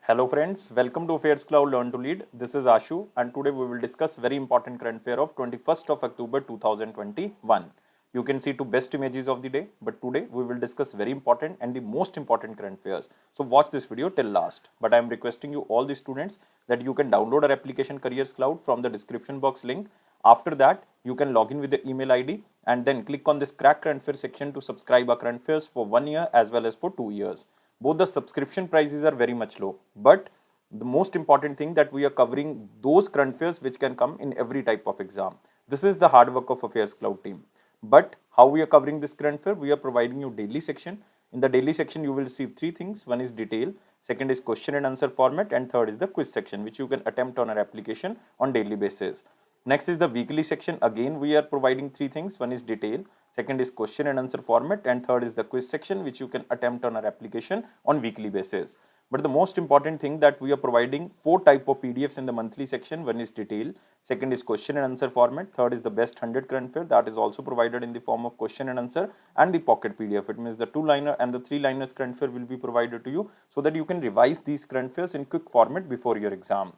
Hello friends, welcome to Affairs Cloud Learn to Lead. This is Ashu and today we will discuss very important current affair of 21st of October 2021. You can see two best images of the day, but today we will discuss very important and the most important current affairs. So watch this video till last. But I am requesting you all the students that you can download our application Careers Cloud from the description box link. After that, you can log in with the email ID and then click on this crack current affairs section to subscribe our current affairs for 1 year as well as for 2 years. Both the subscription prices are very much low, but the most important thing that we are covering those current affairs which can come in every type of exam. This is the hard work of Affairs Cloud team. But how we are covering this current affair? We are providing you daily section. In the daily section, you will receive three things. One is detail, second is question and answer format, and third is the quiz section, which you can attempt on our application on daily basis. Next is the weekly section. Again, we are providing three things. One is detail, second is question and answer format, and third is the quiz section, which you can attempt on our application on weekly basis. But the most important thing that we are providing four type of PDFs in the monthly section. One is detail, second is question and answer format, third is the best 100 current affair that is also provided in the form of question and answer, and the pocket PDF. It means the 2-liner and the 3-liners current affair will be provided to you so that you can revise these current affairs in quick format before your exam.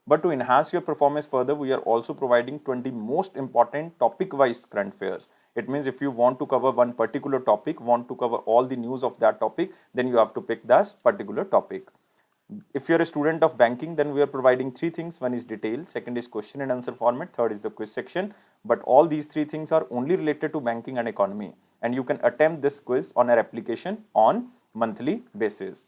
But to enhance your performance further, we are also providing 20 most important topic-wise current affairs. It means if you want to cover one particular topic, want to cover all the news of that topic, then you have to pick that particular topic. If you're a student of banking, then we are providing three things. One is detail, second is question and answer format, third is the quiz section. But all these three things are only related to banking and economy. And you can attempt this quiz on our application on monthly basis.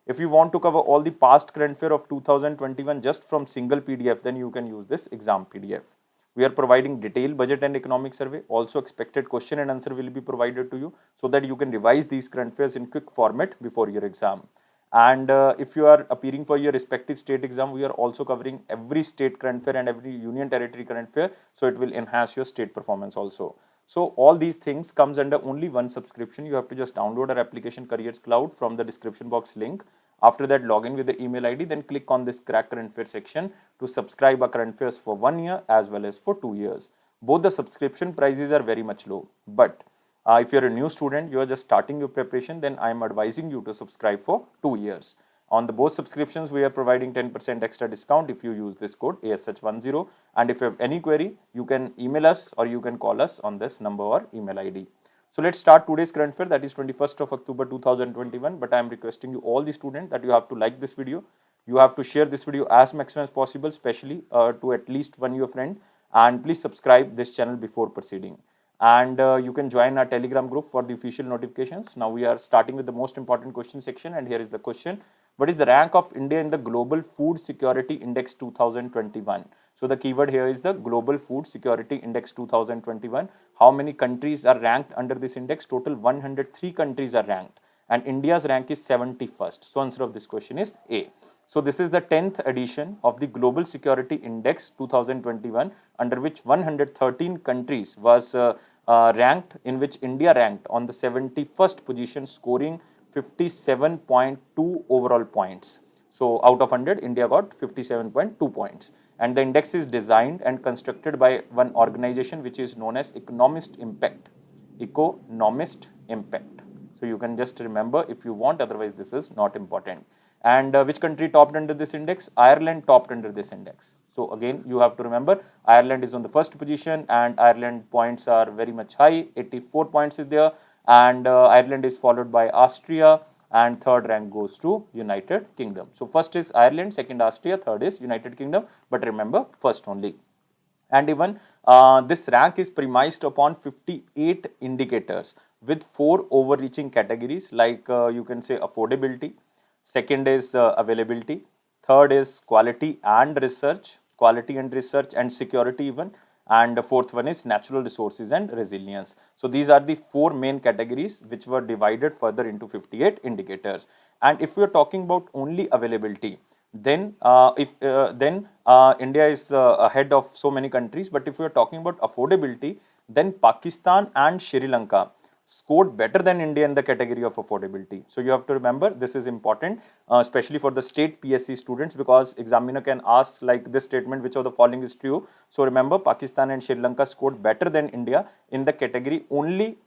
If you want to cover all the past current affair of 2021 just from single PDF, then you can use this exam PDF. We are providing detailed budget and economic survey. Also expected question and answer will be provided to you so that you can revise these current affairs in quick format before your exam. And if you are appearing for your respective state exam, we are also covering every state current affair and every union territory current affair. So it will enhance your state performance also. So all these things comes under only one subscription. You have to just download our application Careers Cloud from the description box link. After that, log in with the email ID, then click on this crack current affair section to subscribe our current affairs for 1 year as well as for 2 years. Both the subscription prices are very much low, but if you're a new student, you are just starting your preparation, then I am advising you to subscribe for 2 years. On the both subscriptions, we are providing 10% extra discount if you use this code ASH10. And if you have any query, you can email us or you can call us on this number or email ID. So let's start today's current affair, that is 21st of October 2021. But I am requesting you all the students that you have to like this video. You have to share this video as maximum as possible, especially to at least one your friend. And please subscribe this channel before proceeding. And you can join our Telegram group for the official notifications. Now we are starting with the most important question section, and here is the question. What is the rank of India in the Global Food Security Index 2021? So the keyword here is the Global Food Security Index 2021. How many countries are ranked under this index? Total 103 countries are ranked, and India's rank is 71st. So answer of this question is A. So this is the 10th edition of the Global Security Index 2021, under which 113 countries was ranked, in which India ranked on the 71st position, scoring 57.2 overall points. So out of 100, India got 57.2 points. And the index is designed and constructed by one organization which is known as Economist Impact. Economist Impact. So you can just remember if you want, otherwise this is not important. And which country topped under this index? Ireland topped under this index. So again, you have to remember Ireland is on the first position, and Ireland points are very much high. 84 points is there, and Ireland is followed by Austria, and third rank goes to United Kingdom. So first is Ireland, second Austria, third is United Kingdom, but remember first only. And even this rank is premised upon 58 indicators with 4 overreaching categories, like you can say affordability, second is availability, third is quality and research, and security even, and the fourth one is natural resources and resilience. So these are the 4 main categories which were divided further into 58 indicators. And if we are talking about only availability, then India is ahead of so many countries. But if we are talking about affordability, then Pakistan and Sri Lanka scored better than India in the category of affordability. So you have to remember this is important, especially for the state PSC students, because examiner can ask like this statement, which of the following is true. So remember, Pakistan and Sri Lanka scored better than India in the category only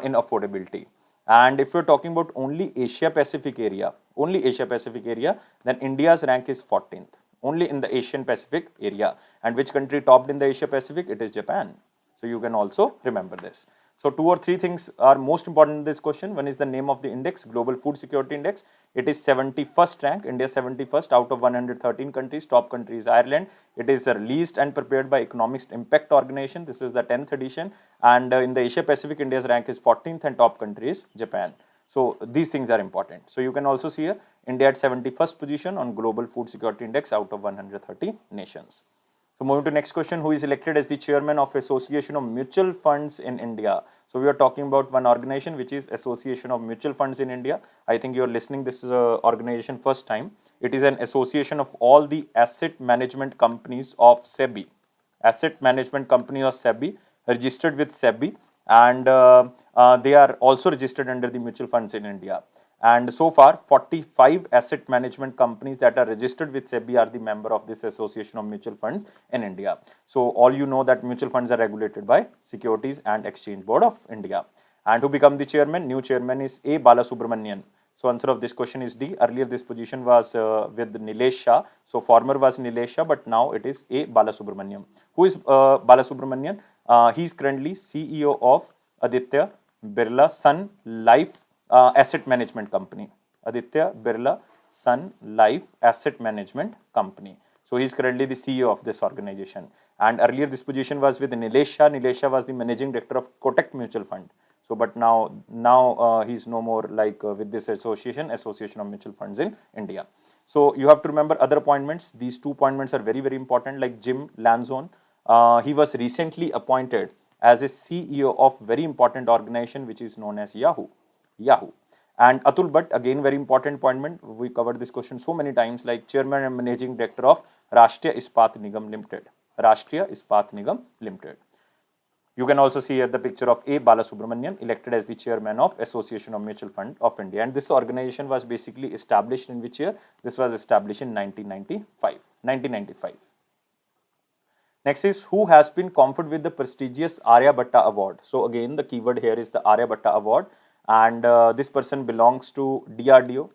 in affordability. And if you're talking about only Asia Pacific area, then India's rank is 14th, only in the Asian Pacific area. And which country topped in the Asia Pacific? It is Japan. So you can also remember this. So 2 or 3 things are most important in this question. One is the name of the index, Global Food Security Index. It is 71st rank, India 71st out of 113 countries. Top country is Ireland. It is released and prepared by Economic Impact Organization. This is the 10th edition. And in the Asia Pacific, India's rank is 14th and top country is Japan. So these things are important. So you can also see here, India at 71st position on Global Food Security Index out of 130 nations. So moving to next question, who is elected as the chairman of Association of Mutual Funds in India? So we are talking about one organization which is Association of Mutual Funds in India. I think you are listening this organization first time. It is an association of all the asset management companies of SEBI. Asset management company of SEBI, registered with SEBI, and they are also registered under the mutual funds in India. And so far, 45 asset management companies that are registered with SEBI are the member of this Association of Mutual Funds in India. So all you know that mutual funds are regulated by Securities and Exchange Board of India. And who become the chairman? New chairman is A. Balasubramanian. So answer of this question is D. Earlier this position was with Nilesh Shah. So former was Nilesh Shah, but now it is A. Balasubramanian. Who is Balasubramanian? He is currently CEO of Aditya Birla Sun Life Asset Management Company. Aditya Birla Sun Life Asset Management Company. So he is currently the CEO of this organization. And earlier this position was with Nilesh Shah. Nilesh Shah was the managing director of Kotak Mutual Fund. So but now he is no more like with this Association of Mutual Funds in India. So you have to remember other appointments. These 2 appointments are very, very important, like Jim Lanzone. He was recently appointed as a CEO of very important organization which is known as Yahoo. And Atul Bhatt, again very important appointment. We covered this question so many times, like chairman and managing director of Rashtriya Ispat Nigam Limited. Rashtriya Ispat Nigam Limited. You can also see here the picture of A. Balasubramanian, elected as the chairman of Association of Mutual Fund of India. And this organization was basically established in which year? This was established in 1995. Next is, who has been conferred with the prestigious Aryabhatta Award? So again, the keyword here is the Aryabhatta Award. And this person belongs to DRDO,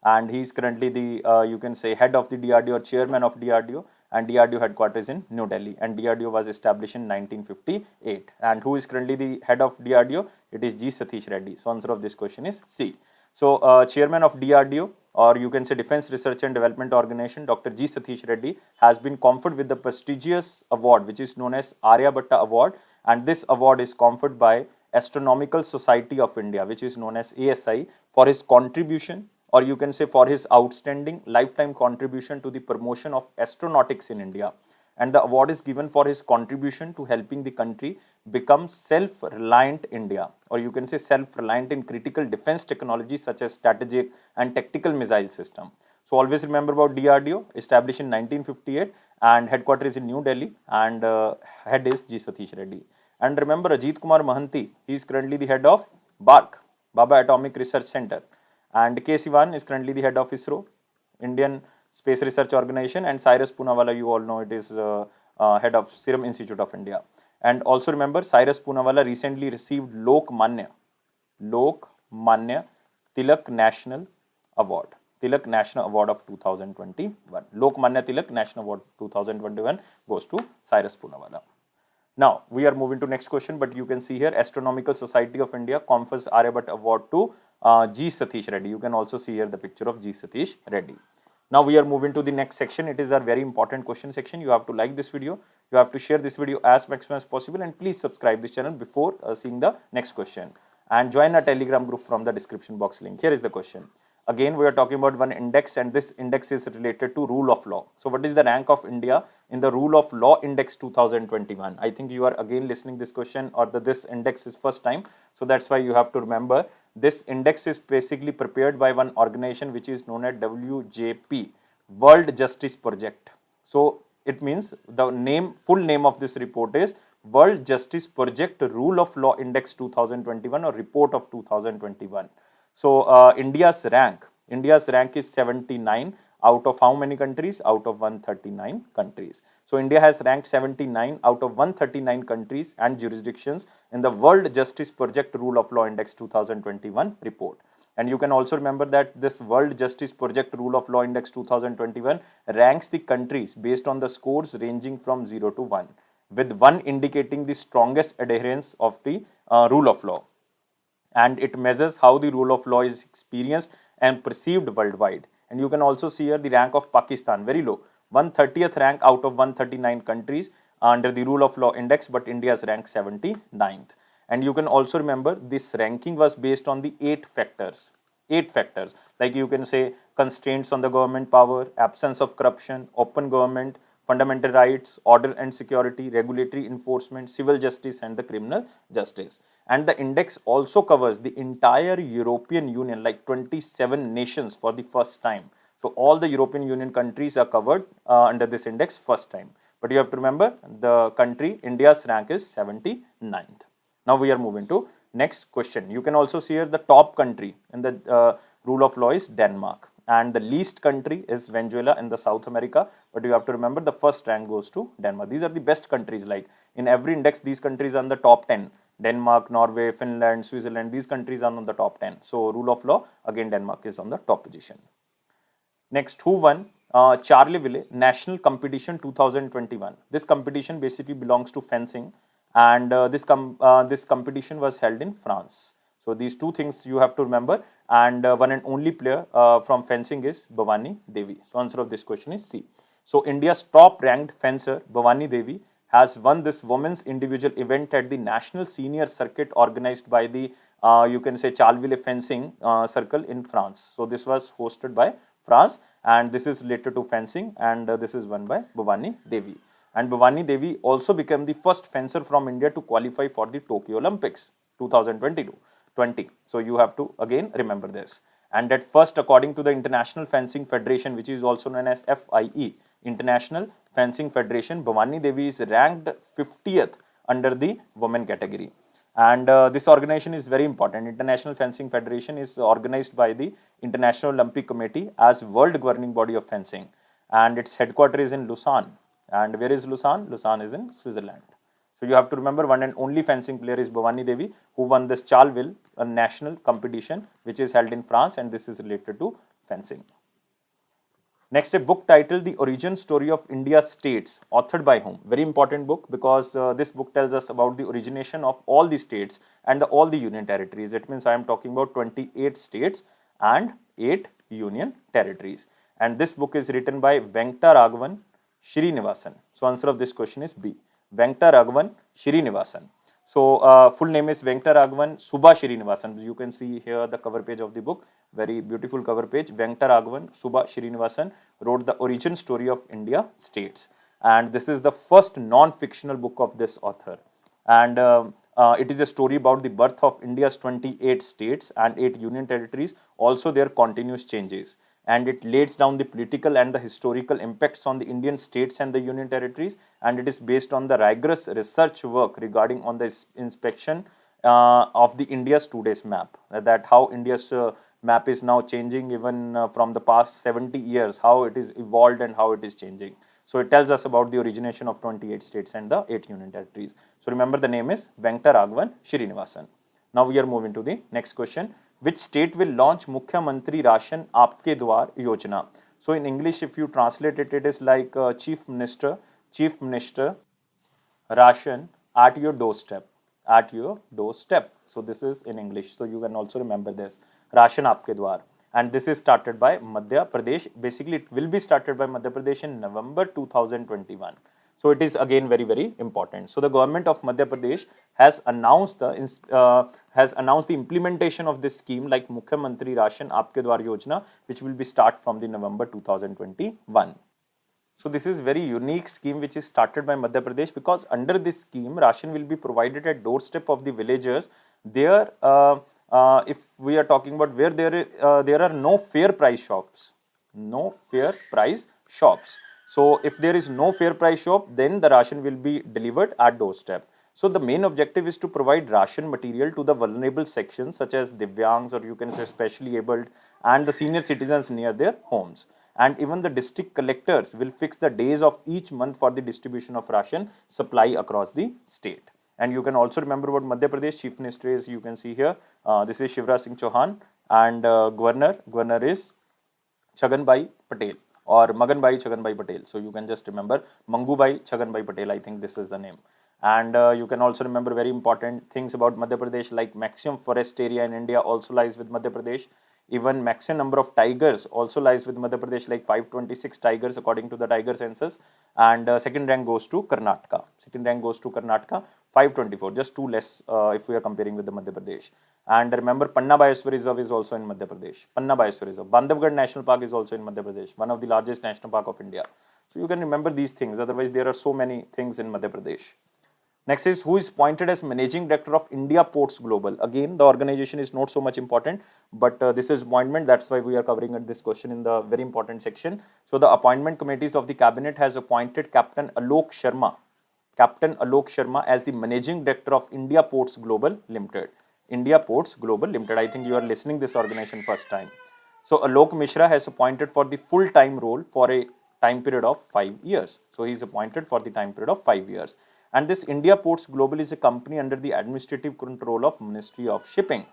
and he is currently the you can say head of the DRDO or chairman of DRDO, and DRDO headquarters in New Delhi, and DRDO was established in 1958. And who is currently the head of DRDO? It is G. Satish Reddy. So answer of this question is C. So chairman of DRDO, or you can say Defense Research and Development Organization, Dr. G. Satish Reddy has been conferred with the prestigious award which is known as Aryabhatta Award, and this award is conferred by Astronomical Society of India, which is known as ASI, for his contribution, or you can say for his outstanding lifetime contribution to the promotion of astronautics in India. And the award is given for his contribution to helping the country become self-reliant India, or you can say self-reliant in critical defense technologies such as strategic and tactical missile system. So always remember about DRDO, established in 1958, and headquarters is in New Delhi, and head is G. Satish Reddy. And remember Ajit Kumar Mahanti, he is currently the head of BARC, Baba Atomic Research Center. And K. Sivan is currently the head of ISRO, Indian Space Research Organization. And Cyrus Poonawalla, you all know it is head of Serum Institute of India. And also remember, Cyrus Poonawalla recently received Lok Manya Tilak National Award. Tilak National Award of 2021. Lok Manya Tilak National Award of 2021 goes to Cyrus Poonawalla. Now, we are moving to next question, but you can see here, Astronomical Society of India confers Aryabhatta Award to G. Satish Reddy. You can also see here the picture of G. Satish Reddy. Now, we are moving to the next section. It is a very important question section. You have to like this video. You have to share this video as maximum as possible, and please subscribe this channel before seeing the next question. And join our Telegram group from the description box link. Here is the question. Again, we are talking about one index, and this index is related to rule of law. So what is the rank of India in the rule of law index 2021? I think you are again listening this question, or this index is first time. So that's why you have to remember this index is basically prepared by one organization which is known as WJP, World Justice Project. So it means the full name of this report is World Justice Project Rule of Law Index 2021 or Report of 2021. So India's rank is 79 out of how many countries? Out of 139 countries. So India has ranked 79 out of 139 countries and jurisdictions in the World Justice Project Rule of Law Index 2021 report. And you can also remember that this World Justice Project Rule of Law Index 2021 ranks the countries based on the scores ranging from 0 to 1, with 1 indicating the strongest adherence of the rule of law. And it measures how the rule of law is experienced and perceived worldwide. And you can also see here the rank of Pakistan, very low, 130th rank out of 139 countries under the rule of law index, but India's rank 79th. And you can also remember this ranking was based on the 8 factors. 8 factors, like you can say constraints on the government power, absence of corruption, open government, fundamental rights, order and security, regulatory enforcement, civil justice, and the criminal justice. And the index also covers the entire European Union, like 27 nations for the first time. So all the European Union countries are covered under this index first time. But you have to remember the country, India's rank is 79th. Now we are moving to next question. You can also see here the top country in the rule of law is Denmark, and the least country is Venezuela in the South America. But you have to remember the first rank goes to Denmark. These are the best countries. Like in every index, these countries are in the top 10. Denmark, Norway, Finland, Switzerland, these countries are on the top 10. So rule of law, again Denmark is on the top position. Next, who won Charleville National Competition 2021? This competition basically belongs to fencing, and this competition was held in France. So these two things you have to remember, and one and only player from fencing is Bhavani Devi. So answer of this question is C. So India's top ranked fencer Bhavani Devi has won this women's individual event at the National Senior Circuit organized by the you can say Charleville Fencing Circle in France. So this was hosted by France, and this is related to fencing, and this is won by Bhavani Devi. And Bhavani Devi also became the first fencer from India to qualify for the Tokyo Olympics 2020. So you have to again remember this. And at first, according to the International Fencing Federation, which is also known as FIE, International Fencing Federation, Bhavani Devi is ranked 50th under the women category. And this organization is very important. International Fencing Federation is organized by the International Olympic Committee as world governing body of fencing, and its headquarters is in Lausanne. And where is Lausanne? Lausanne is in Switzerland. So you have to remember one and only fencing player is Bhavani Devi, who won this Charleville, a national competition which is held in France, and this is related to fencing. Next, a book titled The Origin Story of India's States, authored by whom? Very important book, because this book tells us about the origination of all the states and all the union territories. It means I am talking about 28 states and 8 union territories. And this book is written by Venkata Raghavan Srinivasan. So answer of this question is B. Venkata Raghavan Srinivasan. So full name is Venkata Raghavan Subha Srinivasan. You can see here the cover page of the book. Very beautiful cover page. Venkata Raghavan Subha Srinivasan wrote The Origin Story of India States. And this is the first non-fictional book of this author. And it is a story about the birth of India's 28 states and 8 union territories, also their continuous changes. And it lays down the political and the historical impacts on the Indian states and the union territories, and it is based on the rigorous research work regarding on the inspection of the India's today's map, that how India's map is now changing even from the past 70 years, how it is evolved and how it is changing. So it tells us about the origination of 28 states and the 8 union territories. So remember the name is Venkata Raghavan Srinivasan. Now we are moving to the next question. Which state will launch Mukhya Mantri Ration Aapke Dwar Yojana? So in English, if you translate it, it is like Chief Minister Ration at your doorstep. So this is in English. So you can also remember this, Ration Aapke Dwar. And this is started by Madhya Pradesh. Basically, it will be started by Madhya Pradesh in November 2021. So it is again very, very important. So the government of Madhya Pradesh has announced the implementation of this scheme like Mukhya Mantri Ration Aapke Dwar Yojana, which will be start from the November 2021. So this is very unique scheme which is started by Madhya Pradesh, because under this scheme, ration will be provided at doorstep of the villagers. There, if we are talking about where there are no fair price shops, So if there is no fair price shop, then the ration will be delivered at doorstep. So the main objective is to provide ration material to the vulnerable sections such as Divyangs, or you can say specially abled, and the senior citizens near their homes. And even the district collectors will fix the days of each month for the distribution of ration supply across the state. And you can also remember what Madhya Pradesh Chief Minister is. You can see here, this is Shivraj Singh Chauhan, and Governor is Chhaganbhai Patel, or Maganbhai Chhaganbhai Patel. So you can just remember Mangubai Chhaganbhai Patel, I think this is the name. And you can also remember very important things about Madhya Pradesh, like maximum forest area in India also lies with Madhya Pradesh. Even maximum number of tigers also lies with Madhya Pradesh, like 526 tigers according to the tiger census. And second rank goes to Karnataka. 524, just two less if we are comparing with the Madhya Pradesh. And remember, Panna Biosphere Reserve is also in Madhya Pradesh. Panna Biosphere Reserve. Bandhavgarh National Park is also in Madhya Pradesh, one of the largest national park of India. So you can remember these things. Otherwise, there are so many things in Madhya Pradesh. Next is, who is appointed as Managing Director of India Ports Global. Again, the organization is not so much important, but this is appointment. That's why we are covering this question in the very important section. So the appointment committees of the cabinet has appointed Captain Alok Sharma as the Managing Director of India Ports Global Limited. India Ports Global Limited. I think you are listening this organization first time. So Alok Mishra has appointed for the full-time role for a time period of 5 years. So he is appointed for the time period of 5 years. And this India Ports Global is a company under the administrative control of Ministry of Shipping.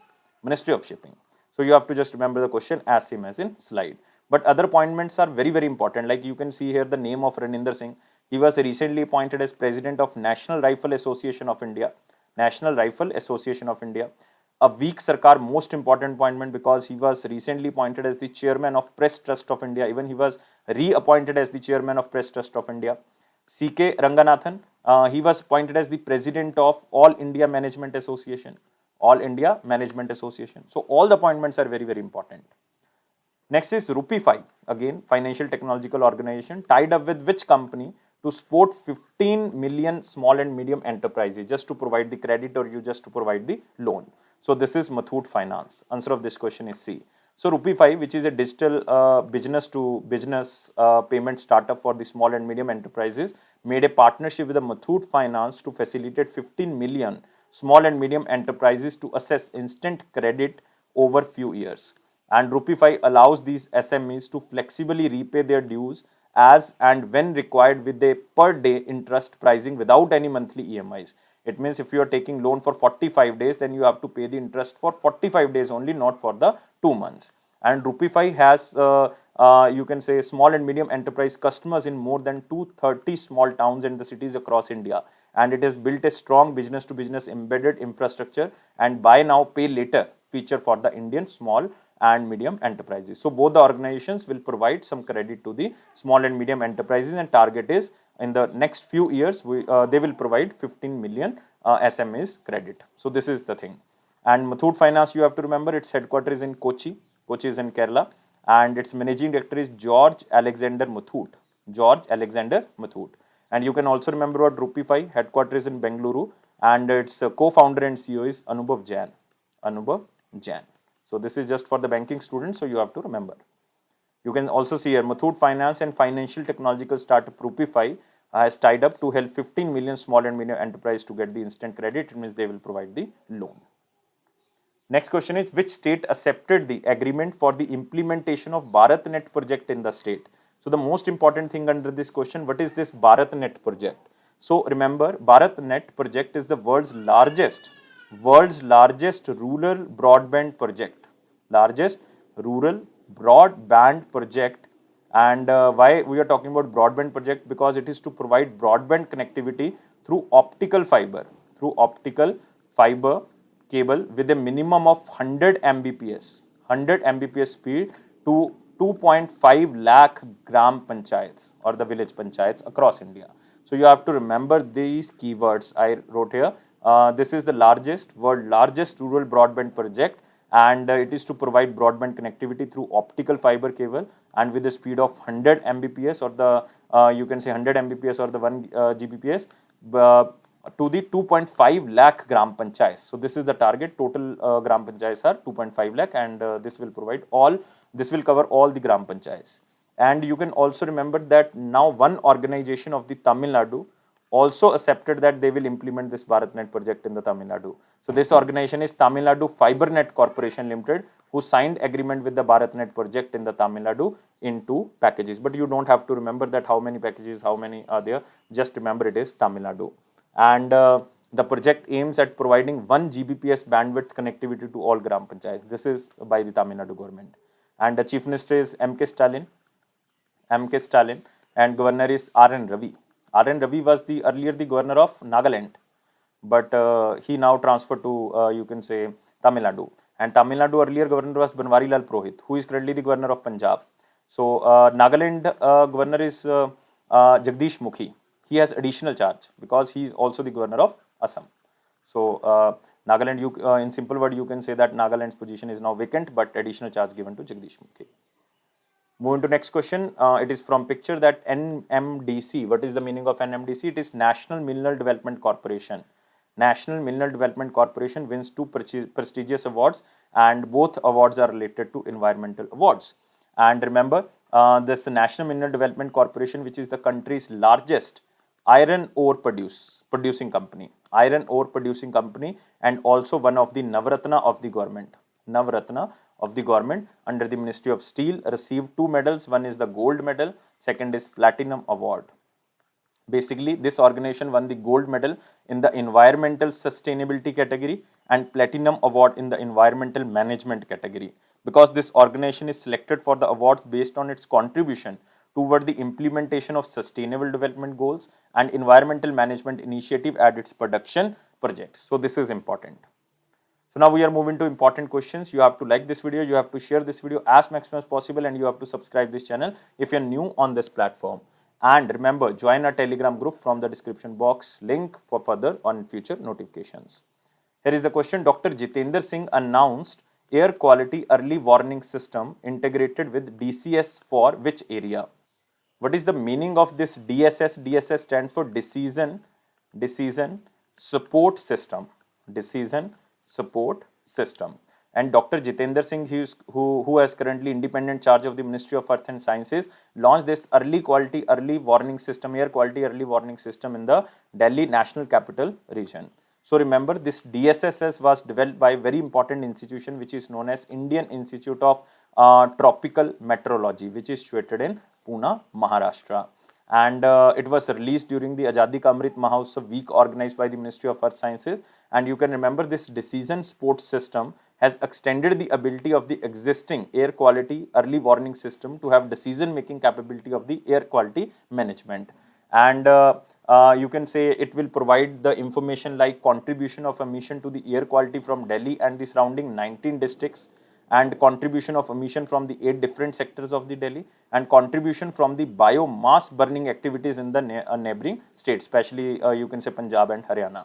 So you have to just remember the question as same as in slide. But other appointments are very, very important. Like you can see here the name of Raninder Singh. He was recently appointed as President of National Rifle Association of India. A weak Sarkar, most important appointment, because he was recently appointed as the Chairman of Press Trust of India. Even he was reappointed as the Chairman of Press Trust of India. C.K. Ranganathan, he was appointed as the President of All India Management Association. So all the appointments are very, very important. Next is RuPi-Fi, again financial technological organization, tied up with which company to support 15 million small and medium enterprises, just to provide the credit or you just to provide the loan. So this is Muthoot Finance. Answer of this question is C. So RuPi-Fi, which is a digital business to business payment startup for the small and medium enterprises, made a partnership with the Muthoot Finance to facilitate 15 million small and medium enterprises to access instant credit over few years. And RuPi-Fi allows these SMEs to flexibly repay their dues as and when required with a per day interest pricing without any monthly EMIs. It means if you are taking loan for 45 days, then you have to pay the interest for 45 days only, not for the 2 months. And RuPi-Fi has, you can say, small and medium enterprise customers in more than 230 small towns and the cities across India. And it has built a strong business to business embedded infrastructure and buy now, pay later feature for the Indian small and medium enterprises. So both the organizations will provide some credit to the small and medium enterprises, and target is in the next few years they will provide 15 million SMEs credit. So this is the thing. And Muthoot Finance, you have to remember, its headquarters is in Kochi. Kochi is in Kerala, and its managing director is George Alexander Muthoot. And you can also remember what RuPi-Fi headquarters is in Bengaluru, and its co-founder and CEO is Anubhav Jain. So this is just for the banking students, so you have to remember. You can also see here Muthoot Finance and financial technological startup RuPi-Fi has tied up to help 15 million small and medium enterprise to get the instant credit. It means they will provide the loan. Next question is, which state accepted the agreement for the implementation of BharatNet project in the state? So the most important thing under this question, what is this BharatNet project? So remember, BharatNet project is the world's largest rural broadband project. And why we are talking about broadband project? Because it is to provide broadband connectivity through optical fiber cable with a minimum of 100 Mbps speed to 2.5 lakh gram panchayats or the village panchayats across India. So you have to remember these keywords I wrote here. This is the world largest rural broadband project, and it is to provide broadband connectivity through optical fiber cable and with a speed of 100 Mbps or the you can say 100 Mbps or the 1 Gbps to the 2.5 lakh gram panchayats. So this is the target. Total gram panchayats are 2.5 lakh, and this will cover all the gram panchayats. And you can also remember that now one organization of the Tamil Nadu also accepted that they will implement this BharatNet project in the Tamil Nadu. So this organization is Tamil Nadu FiberNet Corporation Limited, who signed agreement with the BharatNet project in the Tamil Nadu in 2 packages. But you don't have to remember that how many packages, how many are there. Just remember it is Tamil Nadu. And the project aims at providing 1 Gbps bandwidth connectivity to all Gram Panchayats. This is by the Tamil Nadu government. And the Chief Minister is M.K. Stalin, and Governor is R.N. Ravi. R.N. Ravi was earlier the Governor of Nagaland, but he now transferred to, you can say, Tamil Nadu. And Tamil Nadu earlier Governor was Banwari Lal Purohit, who is currently the Governor of Punjab. So Nagaland Governor is Jagdish Mukhi. He has additional charge because he is also the Governor of Assam. So Nagaland, in simple word, you can say that Nagaland's position is now vacant, but additional charge given to Jagdish Mukhi. Moving to next question, it is from picture that NMDC. What is the meaning of NMDC? It is National Mineral Development Corporation. National Mineral Development Corporation wins 2 prestigious awards, and both awards are related to environmental awards. And remember, this National Mineral Development Corporation, which is the country's largest iron ore producing company, and also one of the Navratna of the government. Navratna of the government under the Ministry of Steel, received 2 medals. One is the gold medal, second is platinum award. Basically, this organization won the gold medal in the environmental sustainability category and platinum award in the environmental management category, because this organization is selected for the awards based on its contribution toward the implementation of sustainable development goals and environmental management initiative at its production projects. So this is important. So now we are moving to important questions. You have to like this video, you have to share this video as maximum as possible, and you have to subscribe this channel if you are new on this platform. And remember, join our Telegram group from the description box, link for further on future notifications. Here is the question. Dr. Jitendra Singh announced air quality early warning system integrated with DCS for which area? What is the meaning of this DSS? DSS stands for Decision Support System. Decision Support System. And Dr. Jitendra Singh, who has currently independent charge of the Ministry of Earth and Sciences, launched this air quality early warning system in the Delhi National Capital Region. So remember, this DSSS was developed by a very important institution which is known as Indian Institute of Tropical Meteorology, which is situated in Pune, Maharashtra. And it was released during the Azadi Ka Amrit Mahotsav week organized by the Ministry of Earth Sciences. And you can remember, this decision support system has extended the ability of the existing air quality early warning system to have decision making capability of the air quality management. And you can say it will provide the information like contribution of emission to the air quality from Delhi and the surrounding 19 districts, and contribution of emission from the 8 different sectors of the Delhi, and contribution from the biomass burning activities in the neighboring states, especially you can say Punjab and Haryana.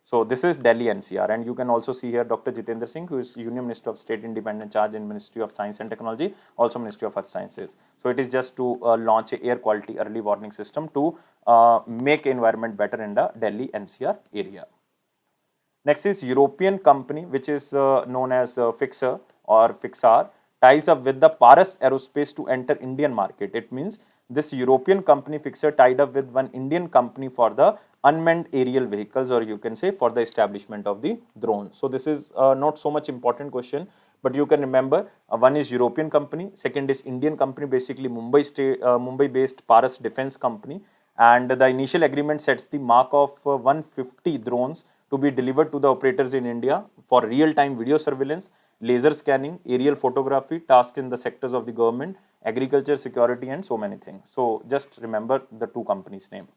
So this is Delhi NCR, and you can also see here Dr. Jitendra Singh, who is Union Minister of State Independent Charge in Ministry of Science and Technology, also Ministry of Earth Sciences. So it is just to launch a air quality early warning system to make environment better in the Delhi NCR area. Next is European company, which is known as Fixer or Fixar, ties up with the Paras Aerospace to enter Indian market. It means this European company Fixer tied up with one Indian company for the unmanned aerial vehicles, or you can say for the establishment of the drone. So this is not so much important question, but you can remember one is European company, second is Indian company, basically Mumbai based Paras Defense Company, and the initial agreement sets the mark of 150 drones to be delivered to the operators in India for real-time video surveillance, laser scanning, aerial photography, tasks in the sectors of the government, agriculture, security, and so many things. So just remember the 2 companies' name.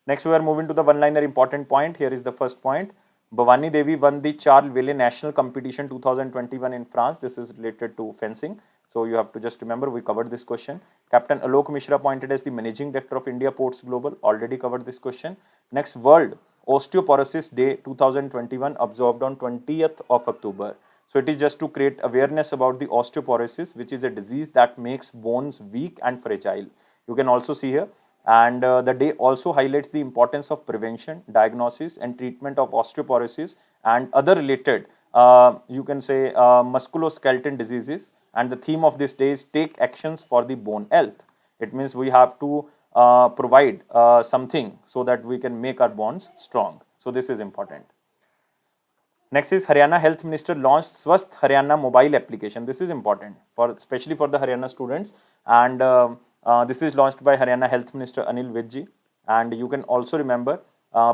Next, we are moving to the one-liner important point. Here is the first point. Bhavani Devi won the Charles Villet National Competition 2021 in France. This is related to fencing. So you have to just remember, we covered this question. Captain Alok Mishra appointed as the Managing Director of India Ports Global. Already covered this question. Next, World Osteoporosis Day 2021 observed on 20th of October. So it is just to create awareness about the osteoporosis, which is a disease that makes bones weak and fragile. You can also see here. And the day also highlights the importance of prevention, diagnosis, and treatment of osteoporosis and other related, you can say, musculoskeletal diseases. And the theme of this day is take actions for the bone health. It means we have to provide something so that we can make our bonds strong. So this is important. Next is Haryana Health Minister launched Swasth Haryana mobile application. This is important for especially for the Haryana students, and this is launched by Haryana Health Minister Anil Vij ji. And you can also remember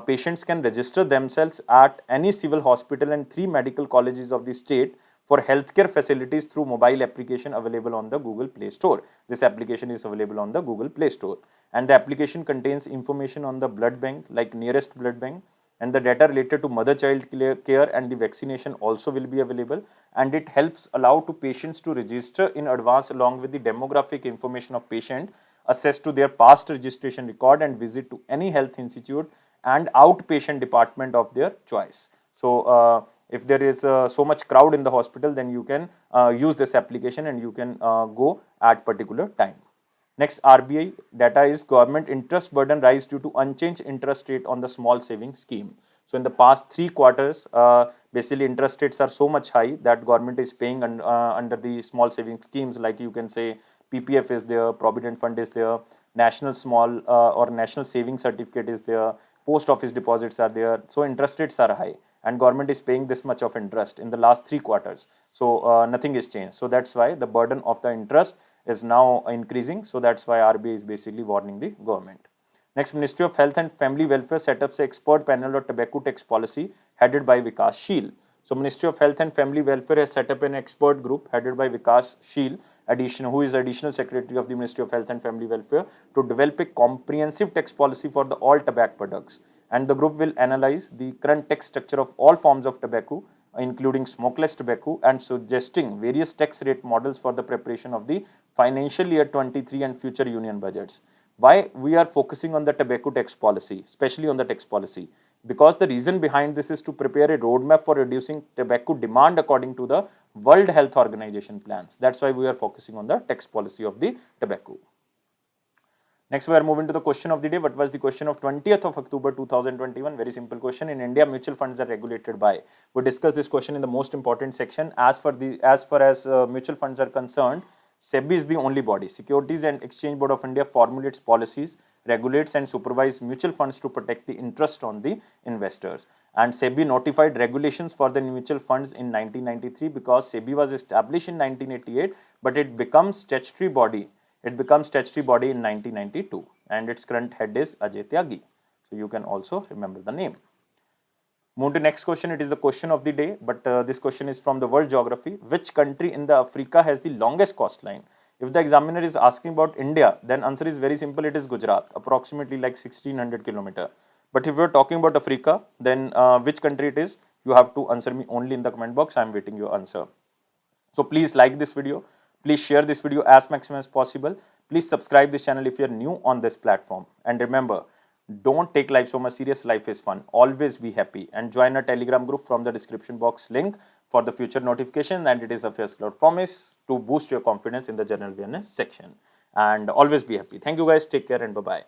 patients can register themselves at any civil hospital and 3 medical colleges of the state for healthcare facilities through mobile application available on the Google Play Store. This application is available on the Google Play Store, and the application contains information on the blood bank, like nearest blood bank, and the data related to mother-child care and the vaccination also will be available, and it helps allow to patients to register in advance along with the demographic information of patient, access to their past registration record, and visit to any health institute and outpatient department of their choice. So if there is so much crowd in the hospital, then you can use this application and you can go at particular time. Next, RBI data is government interest burden rise due to unchanged interest rate on the small savings scheme. So in the past 3 quarters, basically interest rates are so much high that government is paying under the small savings schemes, like you can say PPF is there, Provident Fund is there, National Small or National Savings Certificate is there, post office deposits are there. So interest rates are high, and government is paying this much of interest in the last 3 quarters. So nothing is changed. So that's why the burden of the interest is now increasing. So that's why RBI is basically warning the government. Next, Ministry of Health and Family Welfare set up an expert panel on tobacco tax policy headed by Vikas Sheel. So Ministry of Health and Family Welfare has set up an expert group headed by Vikas Sheel, who is Additional Secretary of the Ministry of Health and Family Welfare, to develop a comprehensive tax policy for the all tobacco products. And the group will analyze the current tax structure of all forms of tobacco, including smokeless tobacco, and suggesting various tax rate models for the preparation of the financial year 23 and future union budgets. Why we are focusing on the tobacco tax policy, especially on the tax policy? Because the reason behind this is to prepare a roadmap for reducing tobacco demand according to the World Health Organization plans. That's why we are focusing on the tax policy of the tobacco. Next, we are moving to the question of the day. What was the question of 20th of October 2021? Very simple question. In India, mutual funds are regulated by. We discussed this question in the most important section. As far as mutual funds are concerned, SEBI is the only body. Securities and Exchange Board of India formulates policies, regulates and supervises mutual funds to protect the interest on the investors. And SEBI notified regulations for the mutual funds in 1993 because SEBI was established in 1988, but it becomes statutory body. It becomes statutory body in 1992, and its current head is Ajay Tyagi. So you can also remember the name. Move to next question. It is the question of the day, but this question is from the world geography. Which country in the Africa has the longest coastline? If the examiner is asking about India, then answer is very simple. It is Gujarat, approximately like 1600 kilometer. But if we are talking about Africa, then which country it is, you have to answer me only in the comment box. I am waiting your answer. So please like this video. Please share this video as maximum as possible. Please subscribe this channel if you are new on this platform. And remember, don't take life so much serious. Life is fun. Always be happy, and join our Telegram group from the description box link for the future notification. And it is a Affairs Cloud promise to boost your confidence in the general awareness section. And always be happy. Thank you guys. Take care and bye-bye.